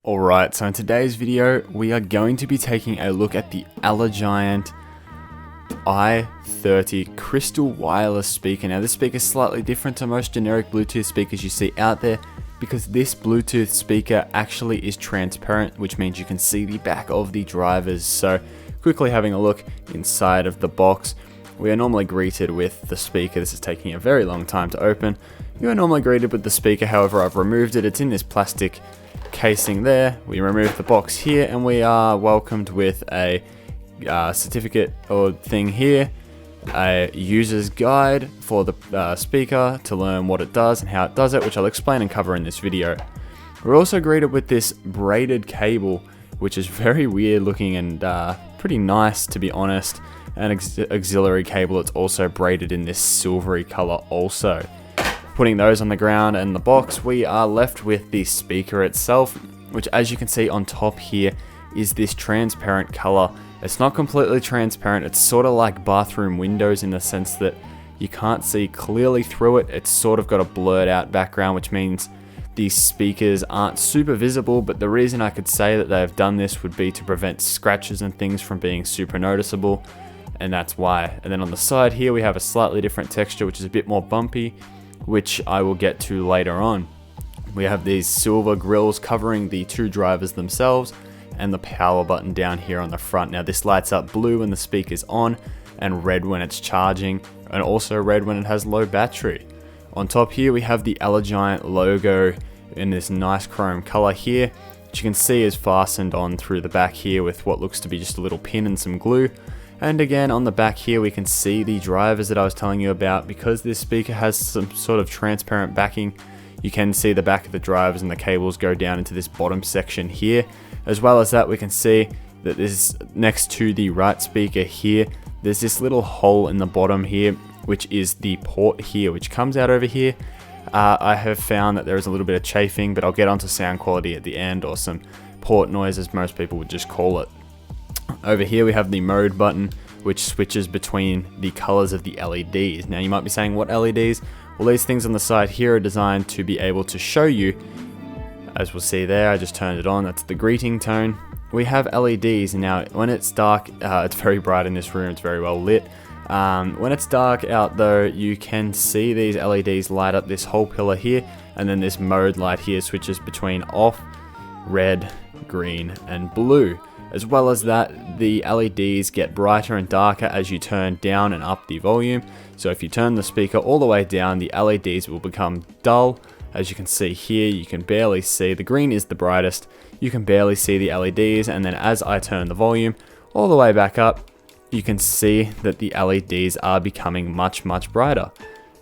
Alright, so in today's video, we are going to be taking a look at the Elegiant I30 crystal wireless speaker. Now this speaker is slightly different to most generic Bluetooth speakers you see out there because this Bluetooth speaker actually is transparent, which means you can see the back of the drivers. So quickly having a look inside of the box, we are normally greeted with the speaker. This is taking a very long time to open. You are normally greeted with the speaker, however I've removed it. It's in this plastic casing there. We remove the box here and we are welcomed with a certificate or thing here, a user's guide for the speaker to learn what it does and how it does it, which I'll explain and cover in this video. We're also greeted with this braided cable, which is very weird looking and pretty nice, to be honest. An auxiliary cable that's also braided in this silvery color also. Putting those on the ground and the box, we are left with the speaker itself, which, as you can see on top here, is this transparent color. It's not completely transparent, it's sort of like bathroom windows in the sense that you can't see clearly through it. It's sort of got a blurred out background, which means these speakers aren't super visible, but the reason I could say that they've done this would be to prevent scratches and things from being super noticeable, and that's why. And then on the side here we have a slightly different texture, which is a bit more bumpy, which I will get to later on. We have these silver grills covering the two drivers themselves and the power button down here on the front. Now this lights up blue when the speaker's on and red when it's charging, and also red when it has low battery. On top here we have the Elegiant logo in this nice chrome color here, which you can see is fastened on through the back here with what looks to be just a little pin and some glue. And again on the back here we can see the drivers that I was telling you about. Because this speaker has some sort of transparent backing, you can see the back of the drivers and the cables go down into this bottom section here. As well as that, we can see that this next to the right speaker here, there's this little hole in the bottom here, which is the port here, which comes out over here. I have found that there is a little bit of chafing, but I'll get onto sound quality at the end, or some port noise as most people would just call it. Over here we have the mode button, which switches between the colors of the LEDs. Now you might be saying, what LEDs? Well, these things on the side here are designed to be able to show you, as we'll see there, I just turned it on, that's the greeting tone. We have LEDs. Now when it's dark, it's very bright in this room, it's very well lit. When it's dark out though, you can see these LEDs light up this whole pillar here, and then this mode light here switches between off, red, green, and blue. As well as that, the LEDs get brighter and darker as you turn down and up the volume. So if you turn the speaker all the way down, the LEDs will become dull. As you can see here, you can barely see, the green is the brightest, you can barely see the LEDs, and then as I turn the volume all the way back up, you can see that the LEDs are becoming much brighter.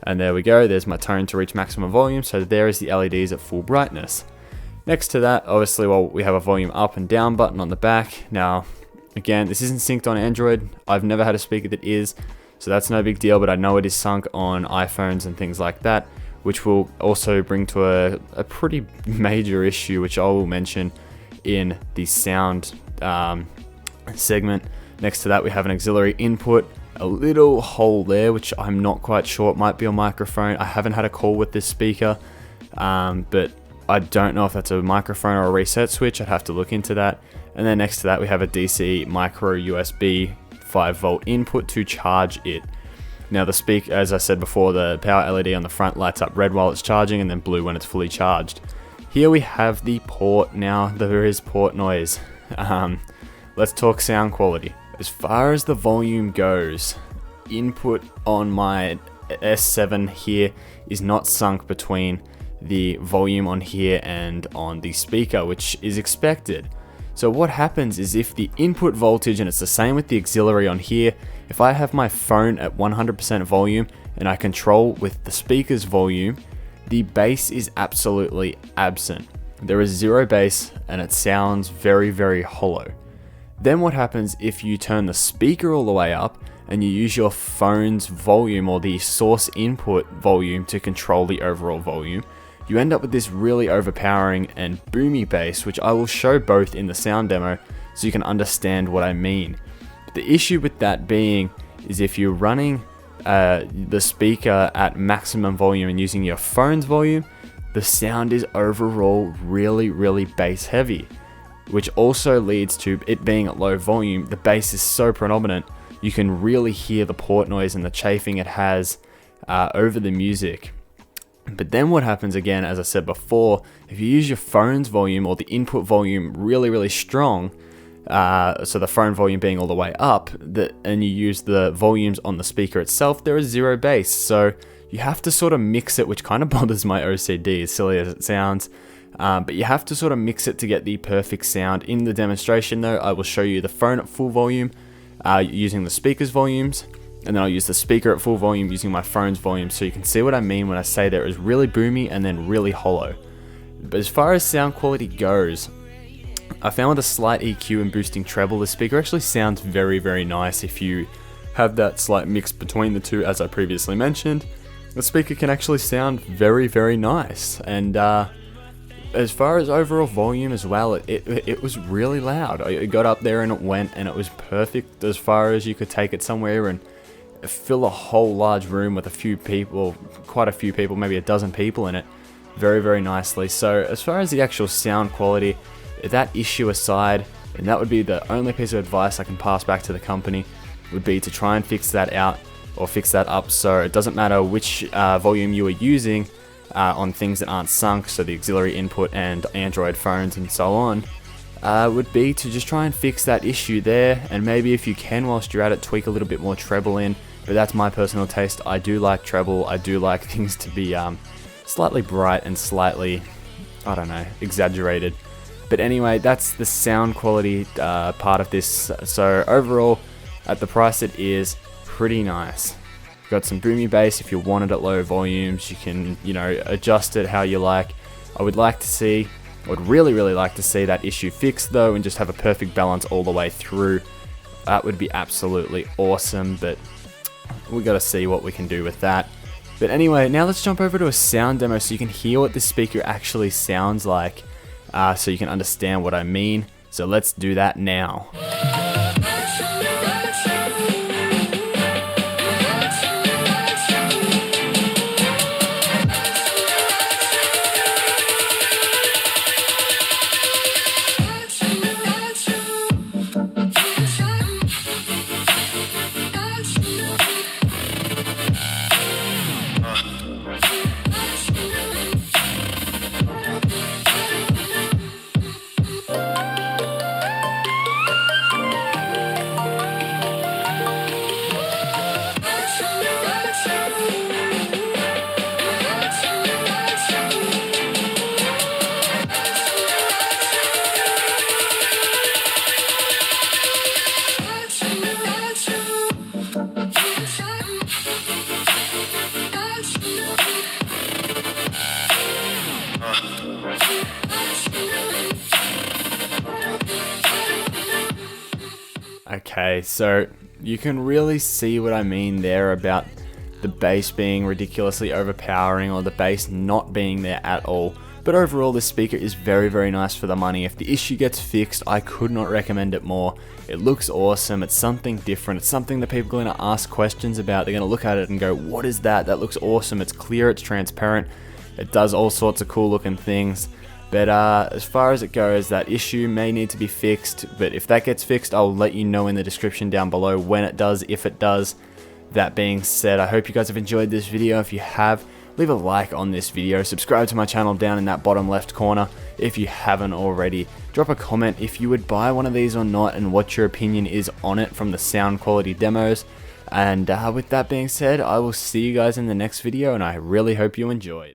And there we go, there's my tone to reach maximum volume, so there is the LEDs at full brightness. Next to that, obviously, well, we have a volume up and down button on the back. Now, again, this isn't synced on Android. I've never had a speaker that is, so that's no big deal, but I know it is sunk on iPhones and things like that, which will also bring to a pretty major issue, which I will mention in the sound segment. Next to that, we have an auxiliary input, a little hole there, which I'm not quite sure, it might be a microphone. I haven't had a call with this speaker, but I don't know if that's a microphone or a reset switch. I'd have to look into that. And then next to that we have a DC micro USB 5-volt input to charge it. Now the speaker, as I said before, the power LED on the front lights up red while it's charging and then blue when it's fully charged. Here we have the port. Now there is port noise. Let's talk sound quality. As far as the volume goes, input on my S7 here is not sunk between the volume on here and on the speaker, which is expected. So what happens is, if the input voltage, and it's the same with the auxiliary on here, if I have my phone at 100% volume and I control with the speaker's volume, the bass is absolutely absent. There is zero bass and it sounds very hollow. Then what happens if you turn the speaker all the way up and you use your phone's volume or the source input volume to control the overall volume? You end up with this really overpowering and boomy bass, which I will show both in the sound demo so you can understand what I mean. But the issue with that being is, if you're running the speaker at maximum volume and using your phone's volume, the sound is overall really bass heavy, which also leads to it being at low volume. The bass is so predominant, you can really hear the port noise and the chafing it has over the music. But then what happens again, as I said before, if you use your phone's volume or the input volume really strong, so the phone volume being all the way up, and you use the volumes on the speaker itself, there is zero bass. So you have to sort of mix it, which kind of bothers my OCD, as silly as it sounds. But you have to sort of mix it to get the perfect sound. In the demonstration though, I will show you the phone at full volume using the speaker's volumes, and then I'll use the speaker at full volume using my phone's volume, so you can see what I mean when I say there is really boomy and then really hollow. But as far as sound quality goes, I found with a slight EQ and boosting treble, the speaker actually sounds very nice. If you have that slight mix between the two, as I previously mentioned, the speaker can actually sound very nice. And as far as overall volume as well, it was really loud. It got up there and it went, and it was perfect as far as you could take it somewhere and fill a whole large room with a few people, quite a few people, maybe a dozen people in it, very nicely. So as far as the actual sound quality, that issue aside, and that would be the only piece of advice I can pass back to the company, would be to try and fix that out or fix that up, so it doesn't matter which volume you are using on things that aren't sunk, so the auxiliary input and Android phones and so on, would be to just try and fix that issue there, and maybe if you can, whilst you're at it, tweak a little bit more treble in. But that's my personal taste. I do like treble. I do like things to be slightly bright and slightly, I don't know, exaggerated. But anyway, that's the sound quality part of this. So overall, at the price it is, pretty nice. Got some boomy bass if you want it at low volumes. You can, adjust it how you like. I would really like to see that issue fixed though, and just have a perfect balance all the way through. That would be absolutely awesome, but we got to see what we can do with that. But anyway, now let's jump over to a sound demo so you can hear what this speaker actually sounds like, so you can understand what I mean. So let's do that now. Okay, so you can really see what I mean there about the bass being ridiculously overpowering or the bass not being there at all. But overall, this speaker is very nice for the money. If the issue gets fixed, I could not recommend it more. It looks awesome, it's something different, it's something that people are going to ask questions about. They're going to look at it and go, what is that? That looks awesome, it's clear, it's transparent, it does all sorts of cool looking things. But as far as it goes, that issue may need to be fixed, but if that gets fixed, I'll let you know in the description down below when it does, if it does. That being said, I hope you guys have enjoyed this video. If you have, leave a like on this video, subscribe to my channel down in that bottom left corner if you haven't already. Drop a comment if you would buy one of these or not, and what your opinion is on it from the sound quality demos. And with that being said, I will see you guys in the next video, and I really hope you enjoyed.